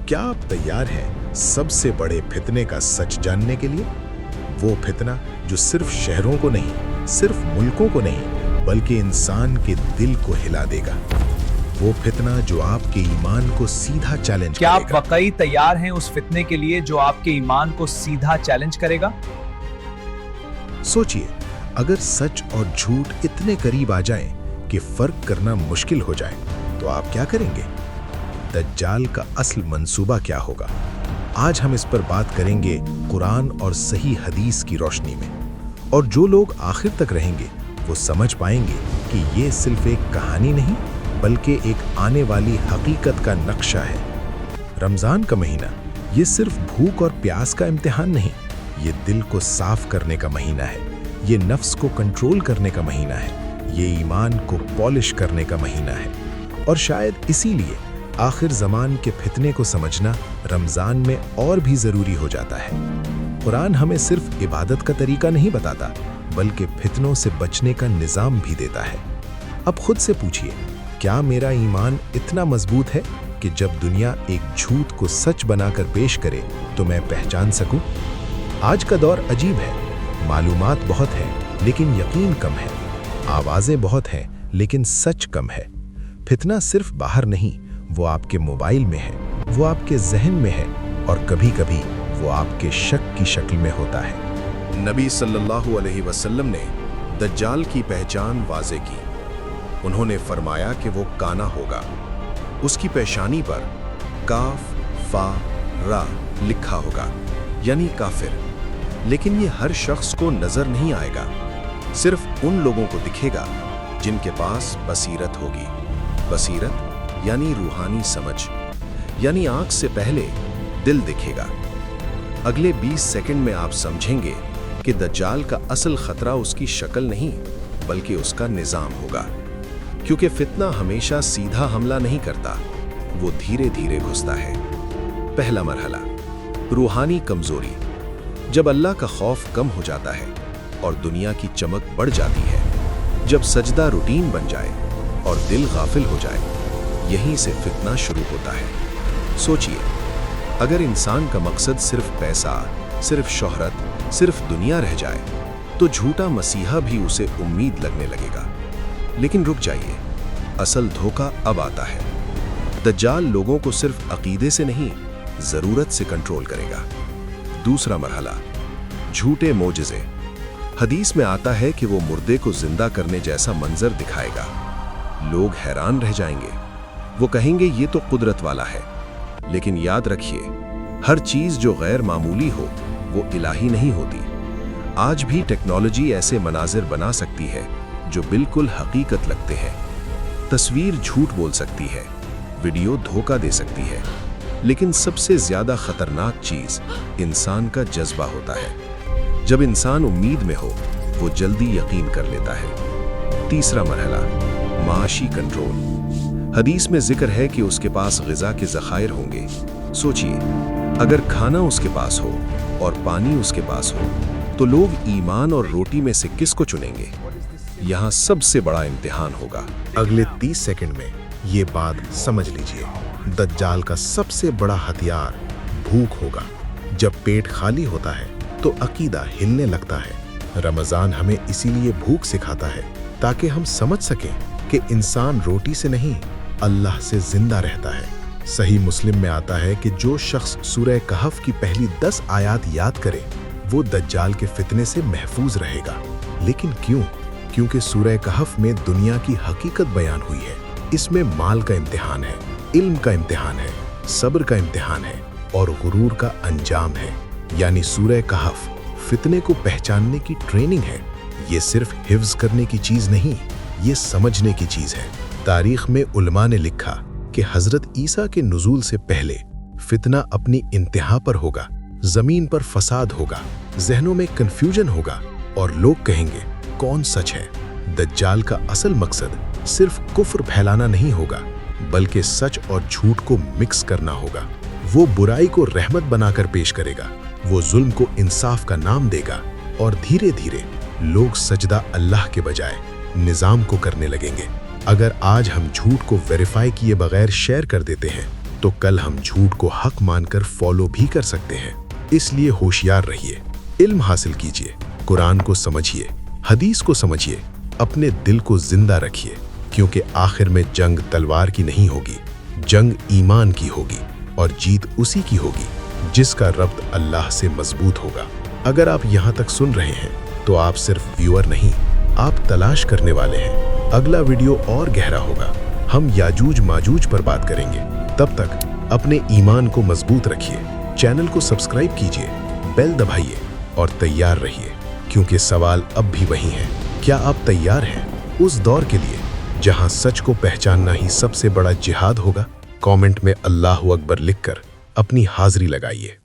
क्या आप तैयार हैं सबसे बड़े फितने का सच जानने के लिए? वो फितना जो सिर्फ शहरों को नहीं, सिर्फ मुल्कों को नहीं, बल्कि इंसान के दिल को हिला देगा। वो फितना जो आपके ईमान को सीधा चैलेंज क्या करेगा। आप वाकई तैयार हैं उस फितने के लिए जो आपके ईमान को सीधा चैलेंज करेगा? सोचिए, अगर सच और झूठ इतने करीब आ जाएं कि फर्क करना मुश्किल हो जाए, तो आप क्या करेंगे? दज्जाल का असल मंसूबा क्या होगा? आज हम इस पर बात करेंगे कुरान और सही हदीस की रोशनी में। और जो लोग आखिर तक रहेंगे वो समझ पाएंगे कि ये सिर्फ एक कहानी नहीं, बल्कि एक आने वाली हकीकत का नक्शा है। रमज़ान का महीना ये सिर्फ भूख और प्यास का इम्तिहान नहीं, ये दिल को साफ करने का महीना है, ये नफ्स को कंट्रोल करने का महीना है, ये ईमान को पॉलिश करने का महीना है। और शायद इसीलिए आखिर ज़मान के फितने को समझना रमज़ान में और भी ज़रूरी हो जाता है। कुरान हमें सिर्फ इबादत का तरीका नहीं बताता, बल्कि फितनों से बचने का निज़ाम भी देता है। अब खुद से पूछिए, क्या मेरा ईमान इतना मजबूत है कि जब दुनिया एक झूठ को सच बनाकर पेश करे तो मैं पहचान सकूं? आज का दौर अजीब है, मालूमात बहुत है लेकिन यकीन कम है, आवाज़ें बहुत हैं लेकिन सच कम है। फितना सिर्फ बाहर नहीं, वो आपके मोबाइल में है, वो आपके जहन में है, और कभी-कभी वो आपके शक की शक्ल में होता है। नबी सल्लल्लाहु अलैहि वसल्लम ने दज्जाल की पहचान वाज़े की। उन्होंने फरमाया कि वो काना होगा। उसकी पेशानी पर काफ फा रा लिखा होगा, यानी काफिर। लेकिन ये हर शख्स को नजर नहीं आएगा, सिर्फ उन लोगों को दिखेगा जिनके पास बसीरत होगी। बसीरत यानी रूहानी समझ, यानी आंख से पहले दिल दिखेगा। अगले 20 सेकंड में आप समझेंगे कि दज्जाल का असल खतरा उसकी शक्ल नहीं, बल्कि उसका निजाम होगा। क्योंकि फितना हमेशा सीधा हमला नहीं करता, वो धीरे धीरे घुसता है। पहला मरहला, रूहानी कमजोरी। जब अल्लाह का खौफ कम हो जाता है और दुनिया की चमक बढ़ जाती है, जब सजदा रूटीन बन जाए और दिल गाफिल हो जाए, यहीं से फितना शुरू होता है। सोचिए, अगर इंसान का मकसद सिर्फ पैसा, सिर्फ शोहरत, सिर्फ दुनिया रह जाए, तो झूठा मसीहा भी उसे उम्मीद लगने लगेगा। लेकिन रुक जाइए, असल धोखा अब आता है। दज्जाल लोगों को सिर्फ अकीदे से नहीं, जरूरत से कंट्रोल करेगा। दूसरा मरहला, झूठे मोजज़े। हदीस में आता है कि वो मुर्दे को जिंदा करने जैसा मंजर दिखाएगा। लोग हैरान रह जाएंगे, वो कहेंगे ये तो कुदरत वाला है। लेकिन याद रखिए, हर चीज जो गैर मामूली हो वो इलाही नहीं होती। आज भी टेक्नोलॉजी ऐसे मनाजिर बना सकती है जो बिल्कुल हकीकत लगते हैं। तस्वीर झूठ बोल सकती है, वीडियो धोखा दे सकती है, लेकिन सबसे ज्यादा खतरनाक चीज इंसान का जज्बा होता है। जब इंसान उम्मीद में हो, वो जल्दी यकीन कर लेता है। तीसरा मरहला, माशी कंट्रोल। हदीस में जिक्र है कि उसके पास ग़िज़ा के ज़खायर होंगे। सोचिए, अगर खाना उसके पास हो और पानी उसके पास हो, तो लोग ईमान और रोटी में से किसको चुनेंगे? यहाँ सबसे बड़ा इम्तिहान होगा। अगले 30 सेकंड में ये बात समझ लीजिए, दज्जाल का सबसे बड़ा हथियार भूख होगा। जब पेट खाली होता है तो अकीदा हिलने लगता है। रमज़ान हमें इसीलिए भूख सिखाता है, ताकि हम समझ सकें कि इंसान रोटी से नहीं, अल्लाह से जिंदा रहता है। सही मुस्लिम में आता है कि जो शख्स सूरह कहफ की पहली 10 आयात याद करे, वो दज्जाल के फितने से महफूज रहेगा। लेकिन क्यों? क्योंकि सूरह कहफ में दुनिया की हकीकत बयान हुई है। इसमें माल का इम्तिहान है, इल्म का इम्तिहान है, सब्र का इम्तिहान है और गुरूर का अंजाम है। यानी सूरह कहफ फितने को पहचानने की ट्रेनिंग है। ये सिर्फ हिफ्ज करने की चीज नहीं, ये समझने की चीज है। तारीख में उलमा ने लिखा कि हजरत ईसा के नुज़ूल से पहले फितना अपनी इंतहा पर होगा, जमीन पर फसाद होगा, जहनों में कंफ्यूजन होगा और लोग कहेंगे कौन सच है। दज्जाल का असल मकसद सिर्फ कुफ्र फैलाना नहीं होगा, बल्कि सच और झूठ को मिक्स करना होगा। वो बुराई को रहमत बनाकर पेश करेगा, वो जुल्म को इंसाफ का नाम देगा और धीरे धीरे लोग सजदा अल्लाह के बजाय निजाम को करने लगेंगे। अगर आज हम झूठ को वेरीफाई किए बगैर शेयर कर देते हैं, तो कल हम झूठ को हक मानकर फॉलो भी कर सकते हैं। इसलिए होशियार रहिए, इल्म हासिल कीजिए, कुरान को समझिए, हदीस को समझिए, अपने दिल को जिंदा रखिए, क्योंकि आखिर में जंग तलवार की नहीं होगी, जंग ईमान की होगी और जीत उसी की होगी जिसका रब्त अल्लाह से मजबूत होगा। अगर आप यहाँ तक सुन रहे हैं तो आप सिर्फ व्यूअर नहीं, आप तलाश करने वाले हैं। अगला वीडियो और गहरा होगा, हम याजूज माजूज पर बात करेंगे। तब तक अपने ईमान को मजबूत रखिए, चैनल को सब्सक्राइब कीजिए, बेल दबाइए और तैयार रहिए, क्योंकि सवाल अब भी वही है, क्या आप तैयार हैं उस दौर के लिए जहां सच को पहचानना ही सबसे बड़ा जिहाद होगा? कमेंट में अल्लाहू अकबर लिखकर अपनी हाजिरी लगाइए।